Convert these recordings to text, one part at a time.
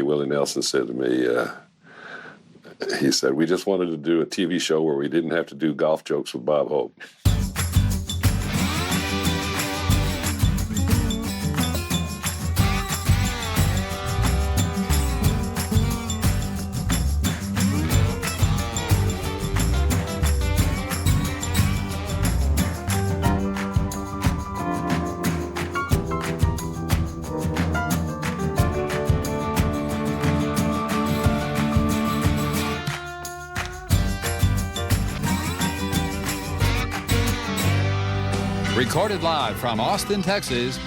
Willie Nelson said to me, he said, we just wanted to do a TV show where we didn't have to do golf jokes with Bob Hope. Recorded live from Austin, Texas,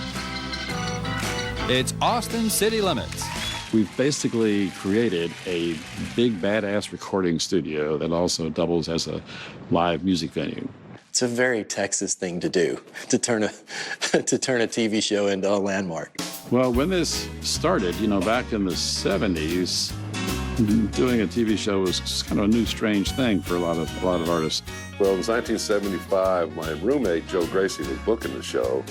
it's Austin City Limits. We've basically created a big, badass recording studio that also doubles as a live music venue. It's a very Texas thing to do, to turn a TV show into a landmark. Well, when this started, back in the 70s, doing a TV show was just kind of a new, strange thing for a lot of artists. Well, it was 1975. My roommate, Joe Gracie, was booking the show.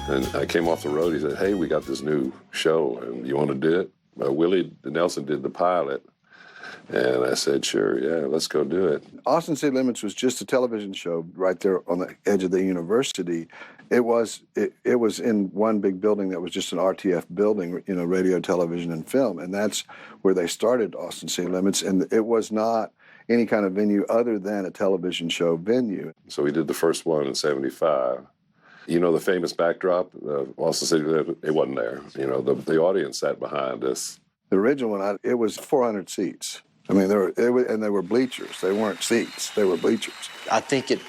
And I came off the road. He said, hey, we got this new show, and you want to do it? Willie Nelson did the pilot. And I said, sure, yeah, let's go do it. Austin City Limits was just a television show right there on the edge of the university. It was in one big building that was just an RTF building, radio, television, and film. And that's where they started Austin City Limits. And it was not any kind of venue other than a television show venue. So we did the first one in 75. The famous backdrop of Austin City, it wasn't there. The audience sat behind us. The original one, it was 400 seats. I mean, they were bleachers. They weren't seats. They were bleachers. I think it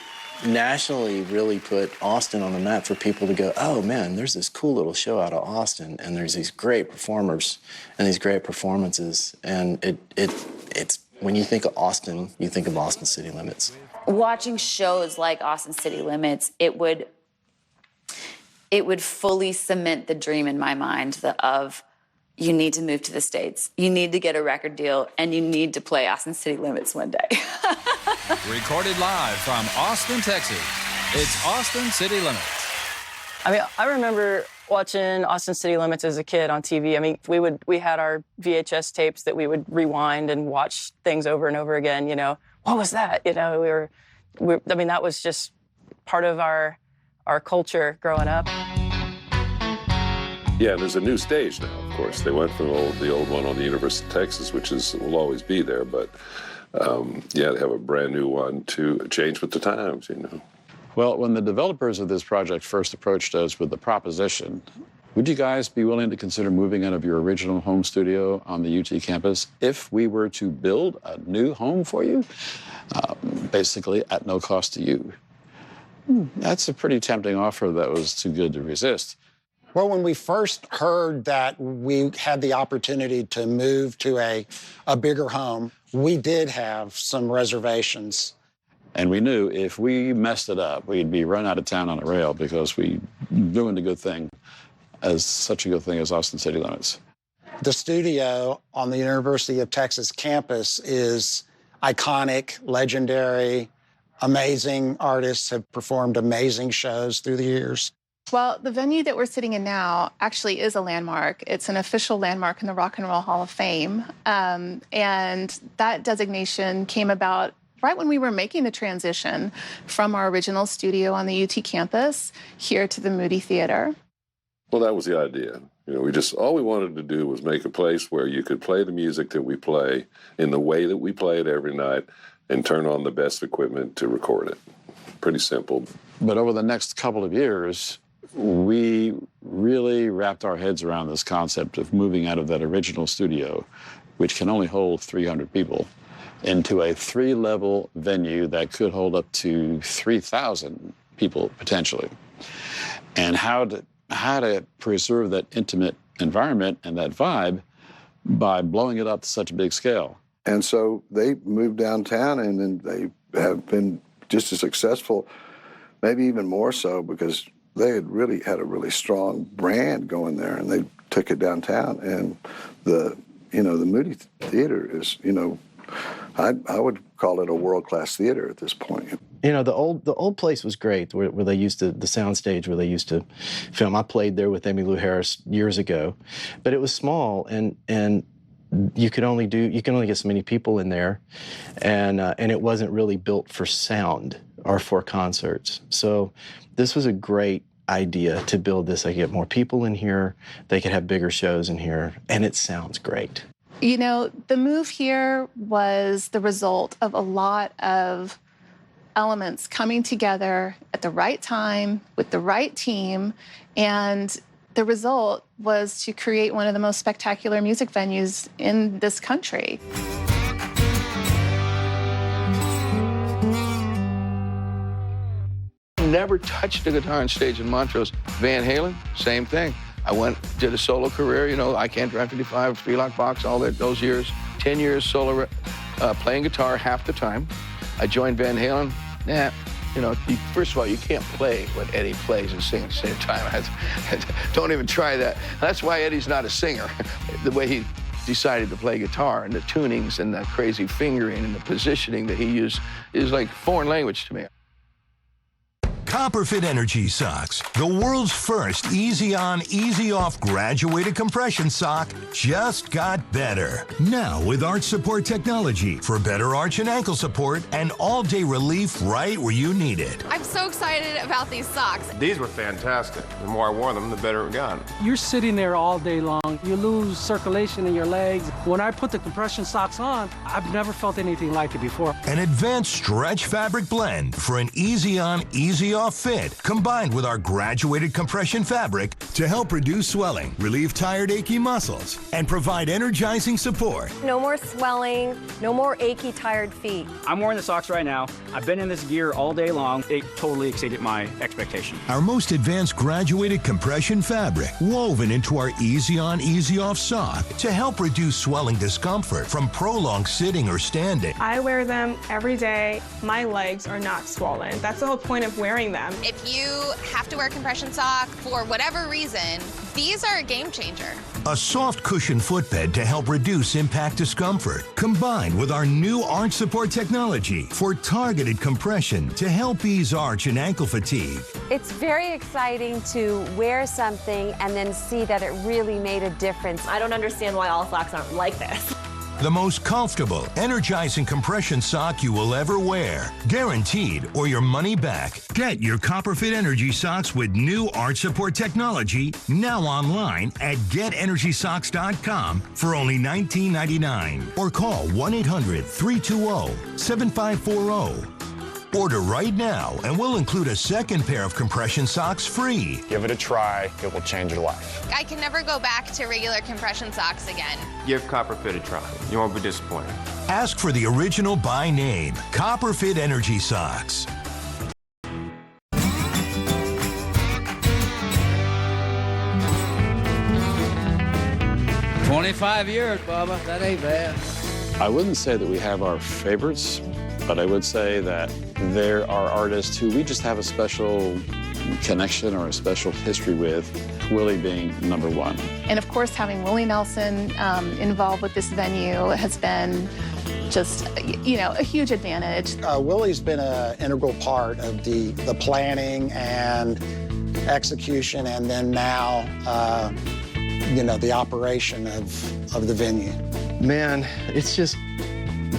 nationally really put Austin on the map for people to go, oh, man, there's this cool little show out of Austin, and there's these great performers and these great performances. And it's when you think of Austin, you think of Austin City Limits. Watching shows like Austin City Limits, it would fully cement the dream in my mind of you need to move to the States, you need to get a record deal, and you need to play Austin City Limits one day. Recorded live from Austin, Texas, it's Austin City Limits. I mean, I remember watching Austin City Limits as a kid on TV. I mean, we had our VHS tapes that we would rewind and watch things over and over again. What was that? I mean, that was just part of our culture growing up. Yeah, there's a new stage now, of course. They went from the old one on the University of Texas, which will always be there, but they have a brand new one to change with the times, Well, when the developers of this project first approached us with the proposition, would you guys be willing to consider moving out of your original home studio on the UT campus if we were to build a new home for you, basically at no cost to you? That's a pretty tempting offer that was too good to resist. Well, when we first heard that we had the opportunity to move to a bigger home, we did have some reservations. And we knew if we messed it up, we'd be run out of town on a rail because we ruined such a good thing as Austin City Limits. The studio on the University of Texas campus is iconic, legendary, amazing artists have performed amazing shows through the years. Well, the venue that we're sitting in now actually is a landmark. It's an official landmark in the Rock and Roll Hall of Fame. And that designation came about right when we were making the transition from our original studio on the UT campus here to the Moody Theater. Well, that was the idea. All we wanted to do was make a place where you could play the music that we play in the way that we play it every night and turn on the best equipment to record it. Pretty simple. But over the next couple of years, we really wrapped our heads around this concept of moving out of that original studio, which can only hold 300 people, into a 3-level venue that could hold up to 3,000 people potentially. And how to preserve that intimate environment and that vibe by blowing it up to such a big scale. And so they moved downtown, and then they have been just as successful, maybe even more so, because they had a really strong brand going there, and they took it downtown. And the Moody Theater is, I would call it a world-class theater at this point. You know, the old place was great, where they used to, the soundstage where they used to film. I played there with Emmylou Harris years ago, but it was small, and you can only get so many people in there, and it wasn't really built for sound or for concerts. So this was a great idea to build this. I could get more people in here, they could have bigger shows in here, and it sounds great. You know, the move here was the result of a lot of elements coming together at the right time with the right team, and the result was to create one of the most spectacular music venues in this country. Never touched a guitar on stage in Montrose. Van Halen, same thing. I did a solo career, you know, I Can't Drive 55, Three Lock Box, all those years. 10 years solo, playing guitar half the time. I joined Van Halen. You know, first of all, you can't play what Eddie plays and sing at the same time. Don't even try that. That's why Eddie's not a singer. The way he decided to play guitar and the tunings and the crazy fingering and the positioning that he used is like foreign language to me. Copperfit Energy Socks, the world's first easy-on, easy-off graduated compression sock, just got better. Now with arch support technology for better arch and ankle support and all-day relief right where you need it. I'm so excited about these socks. These were fantastic. The more I wore them, the better it got. You're sitting there all day long. You lose circulation in your legs. When I put the compression socks on, I've never felt anything like it before. An advanced stretch fabric blend for an easy-on, easy-off fit, combined with our graduated compression fabric to help reduce swelling, relieve tired, achy muscles, and provide energizing support. No more swelling, no more achy, tired feet. I'm wearing the socks right now. I've been in this gear all day long. It totally exceeded my expectation. Our most advanced graduated compression fabric woven into our easy-on, easy-off sock to help reduce swelling discomfort from prolonged sitting or standing. I wear them every day. My legs are not swollen. That's the whole point of wearing them. If you have to wear a compression sock for whatever reason, these are a game changer. A soft cushion footbed to help reduce impact discomfort, combined with our new arch support technology for targeted compression to help ease arch and ankle fatigue. It's very exciting to wear something and then see that it really made a difference. I don't understand why all socks aren't like this. The most comfortable, energizing compression sock you will ever wear. Guaranteed or your money back. Get your Copperfit Energy Socks with new arch support technology now online at GetEnergySocks.com for only $19.99. Or call 1-800-320-7540. Order right now and we'll include a second pair of compression socks free. Give it a try. It will change your life. I can never go back to regular compression socks again. Give Copperfit a try. You won't be disappointed. Ask for the original by name, Copperfit Energy Socks. "25 years, Bubba. That ain't bad." I wouldn't say that we have our favorites, but I would say that there are artists who we just have a special connection or a special history with, Willie being number one. And of course, having Willie Nelson involved with this venue has been just, you know, a huge advantage. Willie's been an integral part of the planning and execution, and then now, you know, the operation of the venue. Man, it's just,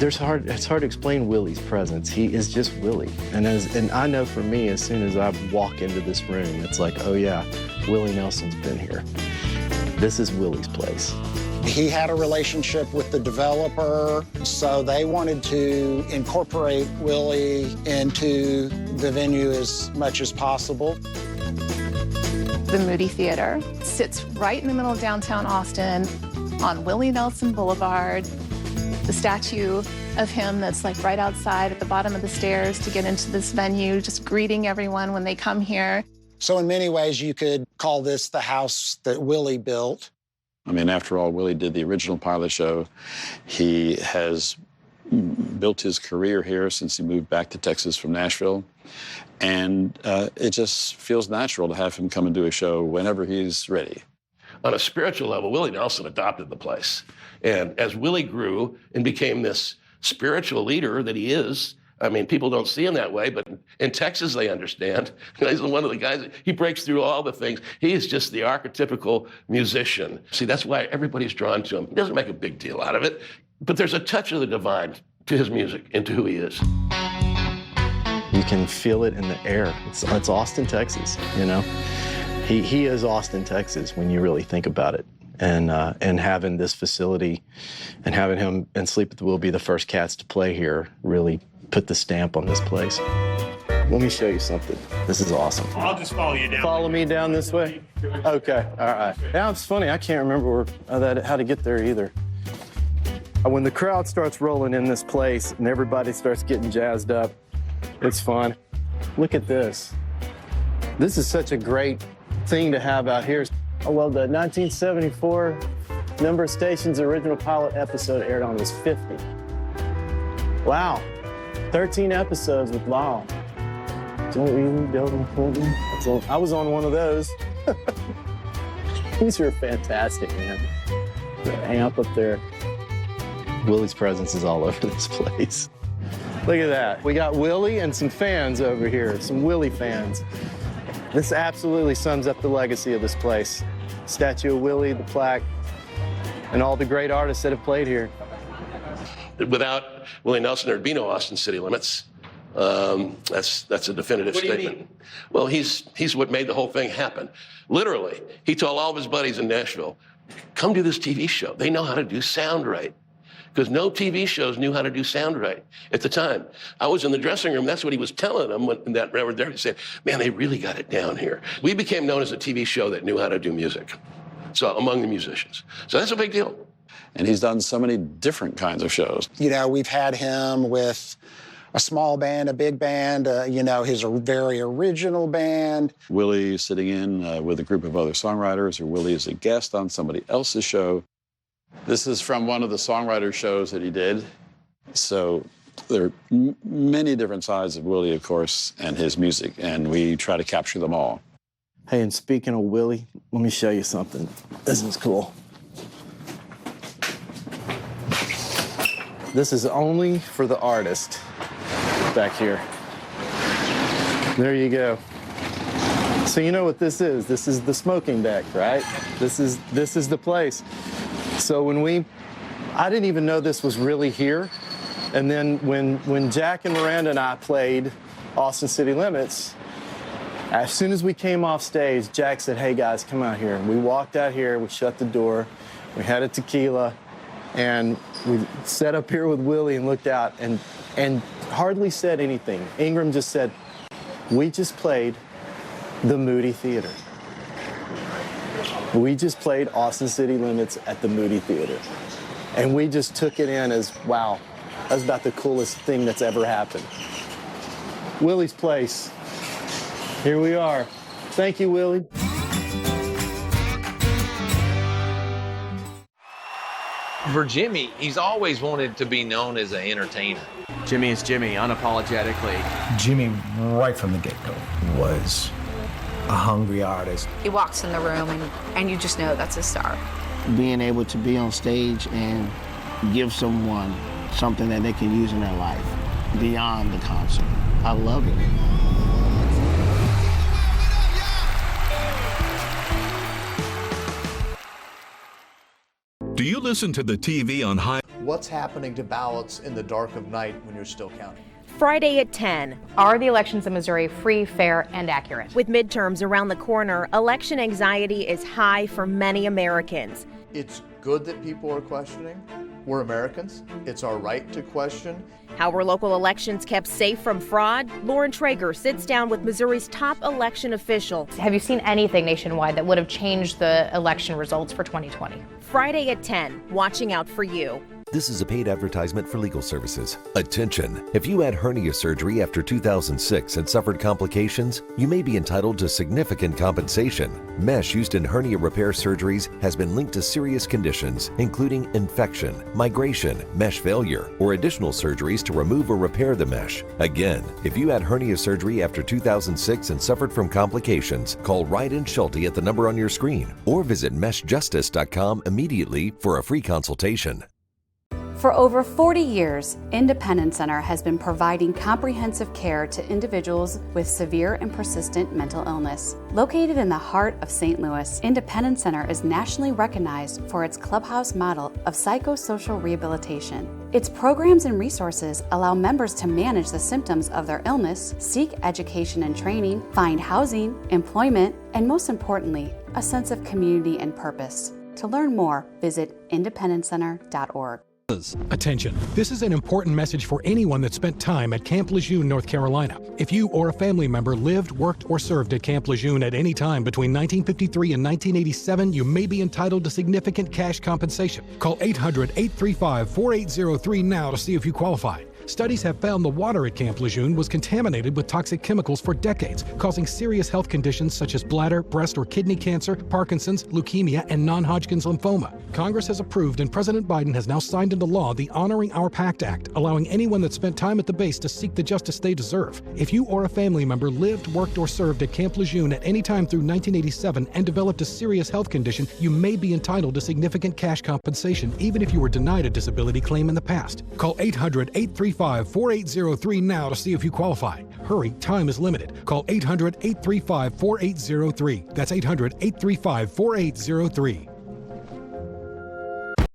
it's hard to explain Willie's presence. He is just Willie. And I know for me, as soon as I walk into this room, it's like, oh yeah, Willie Nelson's been here. This is Willie's place. He had a relationship with the developer, so they wanted to incorporate Willie into the venue as much as possible. The Moody Theater sits right in the middle of downtown Austin on Willie Nelson Boulevard. The statue of him that's like right outside at the bottom of the stairs to get into this venue, just greeting everyone when they come here. So in many ways, you could call this the house that Willie built. I mean, after all, Willie did the original pilot show. He has built his career here since he moved back to Texas from Nashville. And it just feels natural to have him come and do a show whenever he's ready. On a spiritual level, Willie Nelson adopted the place. And as Willie grew and became this spiritual leader that he is, I mean, people don't see him that way, but in Texas, they understand. He's one of the guys, he breaks through all the things. He is just the archetypical musician. See, that's why everybody's drawn to him. He doesn't make a big deal out of it, but there's a touch of the divine to his music and to who he is. You can feel it in the air. It's Austin, Texas, you know? He is Austin, Texas, when you really think about it. And having this facility and having him and Sleep at the Wheel be the first cats to play here really put the stamp on this place. Let me show you something. This is awesome. I'll just follow you down. Follow me down this way? Okay, all right. Yeah, it's funny. I can't remember how to get there either. When the crowd starts rolling in this place and everybody starts getting jazzed up, it's fun. Look at this. This is such a great thing to have out here. Oh, well, the 1974 number of stations original pilot episode aired on was 50. Wow. 13 episodes with Lyle. Joe Ely, Delvin Clinton. I was on one of those. These are fantastic, man. The amp up there. Willie's presence is all over this place. Look at that. We got Willie and some fans over here, some Willie fans. This absolutely sums up the legacy of this place. Statue of Willie, the plaque, and all the great artists that have played here. Without Willie Nelson, there'd be no Austin City Limits. That's a definitive statement. What do you mean? Well, he's what made the whole thing happen. Literally, he told all of his buddies in Nashville, come do this TV show. They know how to do sound right. Because no TV shows knew how to do sound right at the time. I was in the dressing room. That's what he was telling them when that reverend there. He said, man, they really got it down here. We became known as a TV show that knew how to do music. So among the musicians. So that's a big deal. And he's done so many different kinds of shows. You know, we've had him with a small band, a big band, his very original band. Willie sitting in with a group of other songwriters, or Willie is a guest on somebody else's show. This is from one of the songwriter shows that he did. So there are many different sides of Willie, of course, and his music, and we try to capture them all. Hey, and speaking of Willie, let me show you something. This is cool. This is only for the artist back here. There you go. So you know what this is? This is the smoking deck, right? This is the place. So I didn't even know this was really here. And then when Jack and Miranda and I played Austin City Limits, as soon as we came off stage, Jack said, hey guys, come out here. And we walked out here, we shut the door, we had a tequila, and we sat up here with Willie and looked out and hardly said anything. Ingram just said, we just played the Moody Theater. We just played Austin City Limits at the Moody Theater. And we just took it in as, wow, that's about the coolest thing that's ever happened. Willie's Place. Here we are. Thank you, Willie. For Jimmy, he's always wanted to be known as an entertainer. Jimmy is Jimmy, unapologetically. Jimmy, right from the get-go, was a hungry artist. He walks in the room and you just know that's a star. Being able to be on stage and give someone something that they can use in their life beyond the concert. I love it. Do you listen to the TV on high? What's happening to ballots in the dark of night when you're still counting? Friday at 10. Are the elections in Missouri free, fair, and accurate? With midterms around the corner, election anxiety is high for many Americans. It's good that people are questioning. We're Americans. It's our right to question. How were local elections kept safe from fraud? Lauren Traeger sits down with Missouri's top election official. Have you seen anything nationwide that would have changed the election results for 2020? Friday at 10, watching out for you. This is a paid advertisement for legal services. Attention! If you had hernia surgery after 2006 and suffered complications, you may be entitled to significant compensation. Mesh used in hernia repair surgeries has been linked to serious conditions, including infection, migration, mesh failure, or additional surgeries to remove or repair the mesh. Again, if you had hernia surgery after 2006 and suffered from complications, call Ryan Schulte at the number on your screen or visit meshjustice.com immediately for a free consultation. For over 40 years, Independence Center has been providing comprehensive care to individuals with severe and persistent mental illness. Located in the heart of St. Louis, Independence Center is nationally recognized for its clubhouse model of psychosocial rehabilitation. Its programs and resources allow members to manage the symptoms of their illness, seek education and training, find housing, employment, and most importantly, a sense of community and purpose. To learn more, visit independencecenter.org. Attention. This is an important message for anyone that spent time at Camp Lejeune, North Carolina. If you or a family member lived, worked, or served at Camp Lejeune at any time between 1953 and 1987, you may be entitled to significant cash compensation. Call 800-835-4803 now to see if you qualify. Studies have found the water at Camp Lejeune was contaminated with toxic chemicals for decades, causing serious health conditions such as bladder, breast, or kidney cancer, Parkinson's, leukemia, and non-Hodgkin's lymphoma. Congress has approved and President Biden has now signed into law the Honoring Our Pact Act, allowing anyone that spent time at the base to seek the justice they deserve. If you or a family member lived, worked, or served at Camp Lejeune at any time through 1987 and developed a serious health condition, you may be entitled to significant cash compensation, even if you were denied a disability claim in the past. Call 800-835-4803 now to see if you qualify. Hurry, time is limited. Call 800-835-4803. That's 800-835-4803.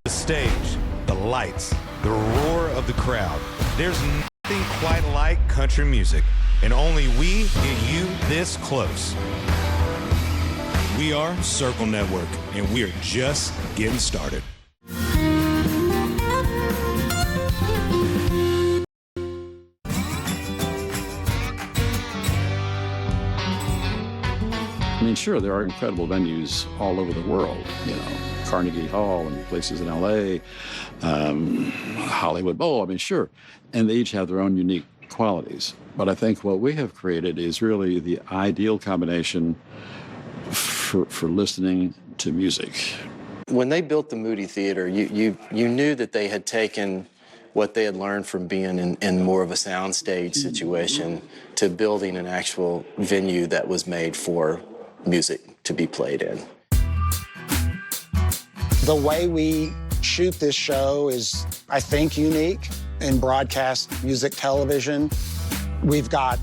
The stage, the lights, the roar of the crowd. There's nothing quite like country music, and only we get you this close. We are Circle Network, and we are just getting started. I mean, sure, there are incredible venues all over the world, you know, Carnegie Hall and places in LA, Hollywood Bowl, I mean, sure. And they each have their own unique qualities. But I think what we have created is really the ideal combination for listening to music. When they built the Moody Theater, you knew that they had taken what they had learned from being in more of a soundstage situation to building an actual venue that was made for music to be played in. The way we shoot this show is, I think, unique in broadcast music television. We've got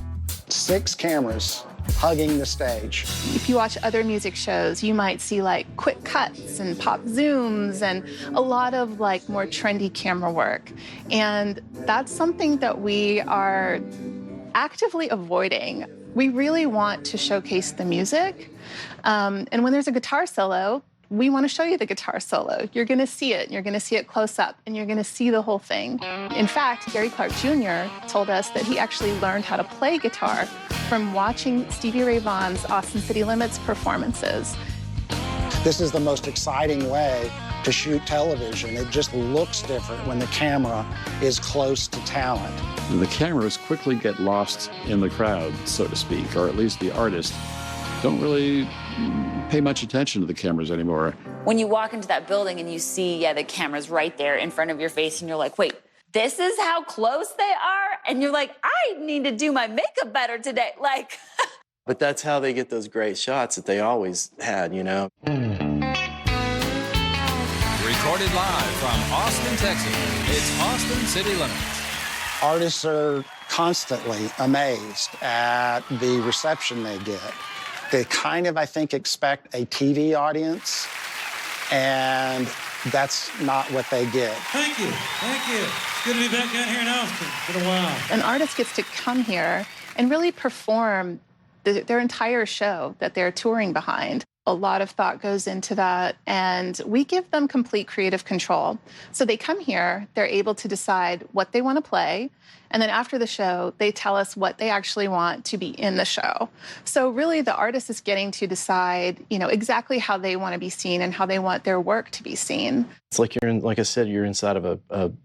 6 cameras hugging the stage. If you watch other music shows, you might see like quick cuts and pop zooms and a lot of like more trendy camera work. And that's something that we are actively avoiding. We really want to showcase the music. And when there's a guitar solo, we want to show you the guitar solo. You're going to see it. You're going to see it close up, and you're going to see the whole thing. In fact, Gary Clark Jr. told us that he actually learned how to play guitar from watching Stevie Ray Vaughan's Austin City Limits performances. This is the most exciting way to shoot television. It just looks different when the camera is close to talent. The cameras quickly get lost in the crowd, so to speak, or at least the artists don't really pay much attention to the cameras anymore. When you walk into that building and you see, the camera's right there in front of your face, and you're like, wait, this is how close they are? And you're like, I need to do my makeup better today. Like. But that's how they get those great shots that they always had, you know. Recorded live from Austin, Texas, it's Austin City Limits. Artists are constantly amazed at the reception they get. They kind of, I think, expect a TV audience, and that's not what they get. Thank you. Thank you. It's good to be back down here in Austin. It's been a while. An artist gets to come here and really perform their entire show that they're touring behind. A lot of thought goes into that, and we give them complete creative control. So they come here, they're able to decide what they want to play, and then after the show, they tell us what they actually want to be in the show. So really, the artist is getting to decide, exactly how they want to be seen and how they want their work to be seen. It's like like I said, you're inside of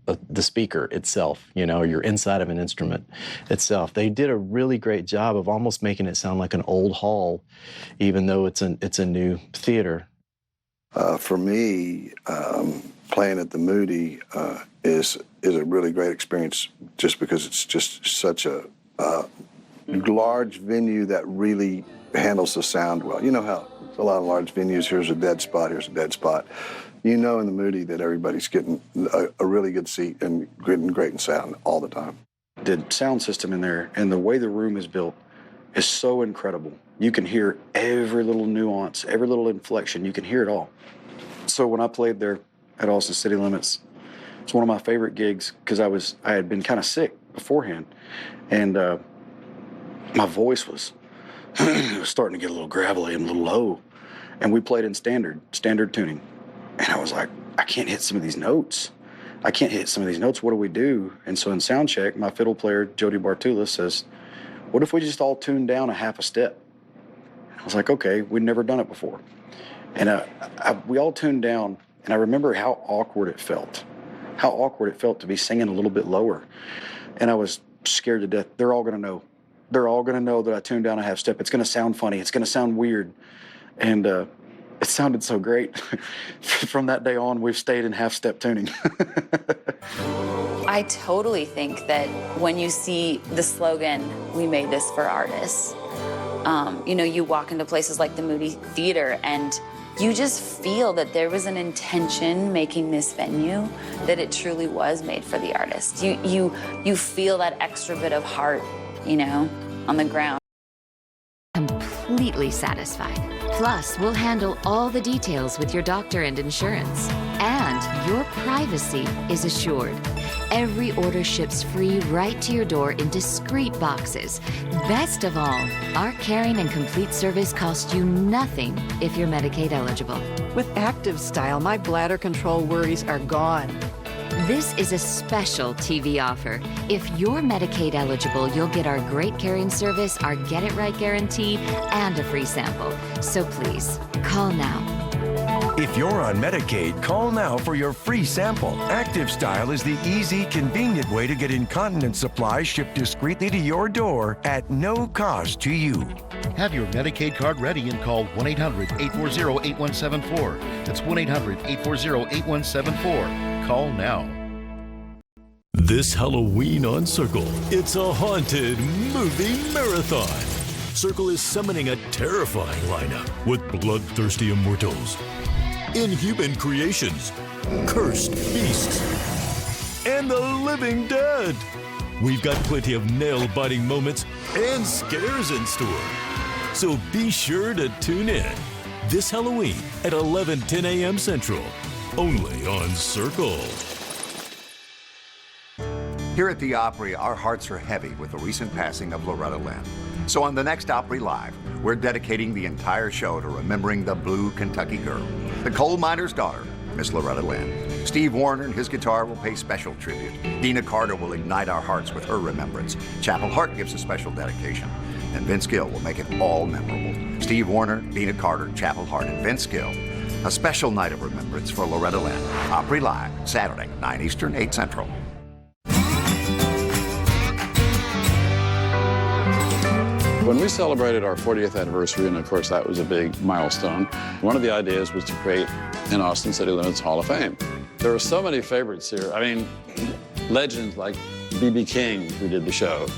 the speaker itself, you're inside of an instrument itself. They did a really great job of almost making it sound like an old hall, even though it's a new theater. For me, playing at the Moody is a really great experience, just because it's just such a large venue that really handles the sound well. You know how a lot of large venues, here's a dead spot, here's a dead spot. you know in the Moody that everybody's getting a really good seat and getting great sound all the time. The sound system in there and the way the room is built is so incredible. You can hear every little nuance, every little inflection. You can hear it all. So when I played there at Austin City Limits, it's one of my favorite gigs because I had been kind of sick beforehand, and my voice was starting to get a little gravelly and a little low. And we played in standard tuning. And I was like, I can't hit some of these notes. What do we do? And so in sound check, my fiddle player, Jody Bartula, says, what if we just all tune down a half a step? I was like, okay, we'd never done it before. And we all tuned down, and I remember how awkward it felt to be singing a little bit lower. And I was scared to death. They're all going to know. They're all going to know that I tuned down a half step. It's going to sound funny. It's going to sound weird. And it sounded so great. From that day on, we've stayed in half-step tuning. I totally think that when you see the slogan, "We made this for artists," you walk into places like the Moody Theater and you just feel that there was an intention making this venue, that it truly was made for the artist. You feel that extra bit of heart, on the ground. Completely satisfied. Plus, we'll handle all the details with your doctor and insurance. And your privacy is assured. Every order ships free right to your door in discreet boxes. Best of all, our caring and complete service costs you nothing if you're Medicaid eligible. With Active Style, my bladder control worries are gone. This is a special TV offer. If you're Medicaid eligible, you'll get our great caring service, our Get It Right guarantee, and a free sample. So please, call now. If you're on Medicaid, call now for your free sample. Active Style is the easy, convenient way to get incontinence supplies shipped discreetly to your door at no cost to you. Have your Medicaid card ready and call 1-800-840-8174. That's 1-800-840-8174. Call now. This Halloween on Circle, it's a haunted movie marathon. Circle is summoning a terrifying lineup with bloodthirsty immortals, inhuman creations, cursed beasts, and the living dead. We've got plenty of nail-biting moments and scares in store. So be sure to tune in this Halloween at 11:10 a.m. Central, only on Circle. Here at the Opry, our hearts are heavy with the recent passing of Loretta Lynn. So on the next Opry Live, we're dedicating the entire show to remembering the blue Kentucky girl, the coal miner's daughter, Miss Loretta Lynn. Steve Warner and his guitar will pay special tribute. Dina Carter will ignite our hearts with her remembrance. Chapel Hart gives a special dedication. And Vince Gill will make it all memorable. Steve Warner, Dina Carter, Chapel Hart, and Vince Gill. A special night of remembrance for Loretta Lynn. Opry Live, Saturday, 9 Eastern, 8 Central. When we celebrated our 40th anniversary, and of course that was a big milestone, one of the ideas was to create an Austin City Limits Hall of Fame. There are so many favorites here. I mean, legends like B.B. King, who did the show,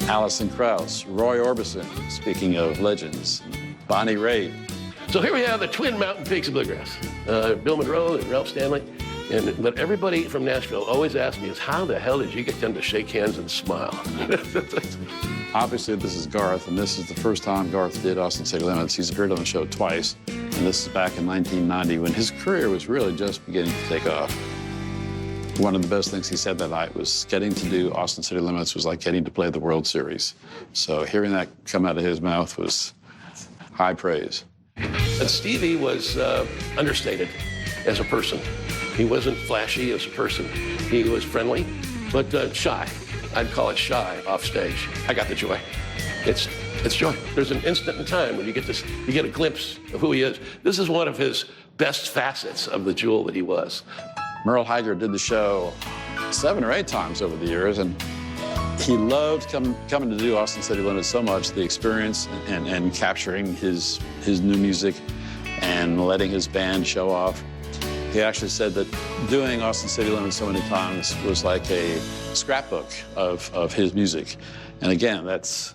Alison Krauss, Roy Orbison, speaking of legends, Bonnie Raitt. So here we have the twin mountain peaks of bluegrass, Bill Monroe and Ralph Stanley. But everybody from Nashville always asks me is, how the hell did you get them to shake hands and smile? Obviously, this is Garth, and this is the first time Garth did Austin City Limits. He's appeared on the show twice, and this is back in 1990 when his career was really just beginning to take off. One of the best things he said that night was getting to do Austin City Limits was like getting to play the World Series. So hearing that come out of his mouth was high praise. And Stevie was understated as a person. He wasn't flashy as a person. He was friendly, but shy. I'd call it shy off stage. I got the joy. It's joy. There's an instant in time when you get a glimpse of who he is. This is one of his best facets of the jewel that he was. Merle Haggard did the show 7 or 8 times over the years, and he loved coming to do Austin City Limits so much, the experience and capturing his new music and letting his band show off. He actually said that doing Austin City Limits so many times was like a scrapbook of his music. And again, that's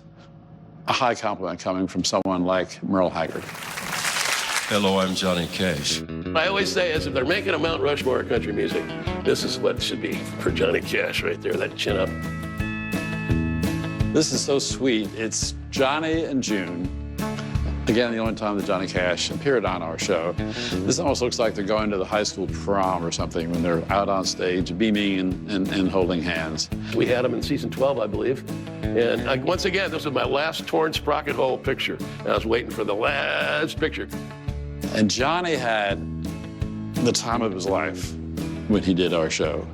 a high compliment coming from someone like Merle Haggard. Hello, I'm Johnny Cash. I always say is if they're making a Mount Rushmore of country music, this is what it should be for Johnny Cash right there, that chin up. This is so sweet. It's Johnny and June. Again, the only time that Johnny Cash appeared on our show. This almost looks like they're going to the high school prom or something when they're out on stage beaming and holding hands. We had them in season 12, I believe. And once again, this was my last torn sprocket hole picture. I was waiting for the last picture. And Johnny had the time of his life when he did our show.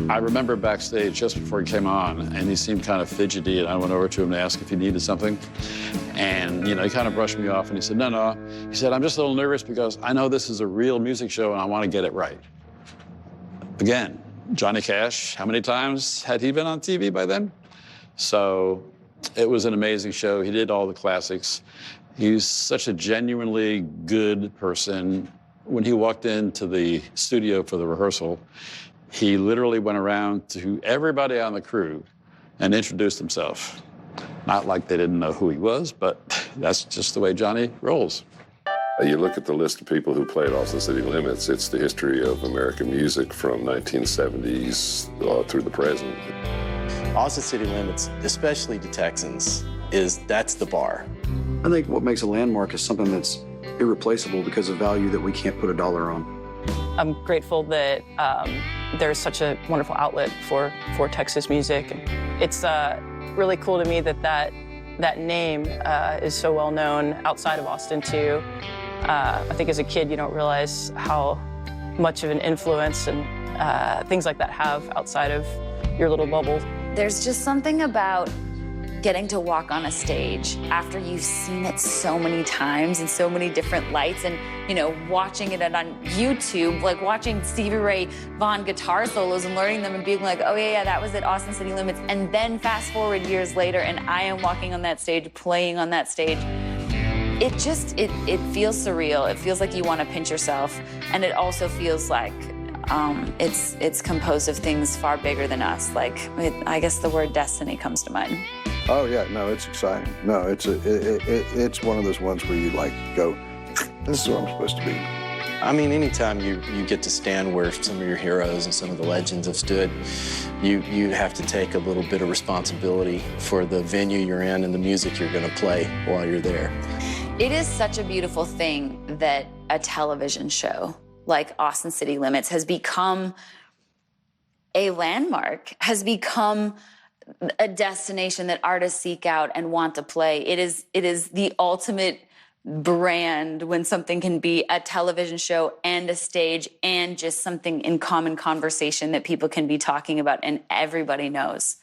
I remember backstage just before he came on, and he seemed kind of fidgety, and I went over to him to ask if he needed something. And, you know, he kind of brushed me off, and he said, no. He said, I'm just a little nervous because I know this is a real music show, and I want to get it right. Again, Johnny Cash, how many times had he been on TV by then? So it was an amazing show. He did all the classics. He's such a genuinely good person. When he walked into the studio for the rehearsal, he literally went around to everybody on the crew and introduced himself. Not like they didn't know who he was, but that's just the way Johnny rolls. You look at the list of people who played Austin City Limits, it's the history of American music from 1970s through the present. Austin City Limits, especially to Texans, that's the bar. I think what makes a landmark is something that's irreplaceable because of value that we can't put a dollar on. I'm grateful that there's such a wonderful outlet for Texas music. It's really cool to me that name is so well known outside of Austin too. I think as a kid you don't realize how much of an influence and things like that have outside of your little bubble. There's just something about getting to walk on a stage after you've seen it so many times in so many different lights, and you know, watching it on YouTube, like watching Stevie Ray Vaughan guitar solos and learning them and being like, oh yeah, that was at Austin City Limits, and then fast forward years later and I am walking on that stage, playing on that stage. It just, it feels surreal. It feels like you want to pinch yourself, and it also feels like it's composed of things far bigger than us. Like, I guess the word destiny comes to mind. Oh yeah, no, it's exciting. No, it's one of those ones where you like go, this is where I'm supposed to be. I mean, anytime you get to stand where some of your heroes and some of the legends have stood, you have to take a little bit of responsibility for the venue you're in and the music you're going to play while you're there. It is such a beautiful thing that a television show like Austin City Limits has become a landmark, has become a destination that artists seek out and want to play. It is the ultimate brand when something can be a television show and a stage and just something in common conversation that people can be talking about and everybody knows.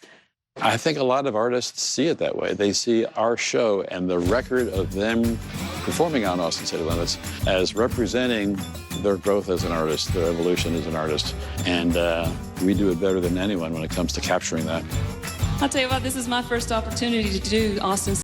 I think a lot of artists see it that way. They see our show and the record of them performing on Austin City Limits as representing their growth as an artist, their evolution as an artist. And we do it better than anyone when it comes to capturing that. I'll tell you what, this is my first opportunity to do Austin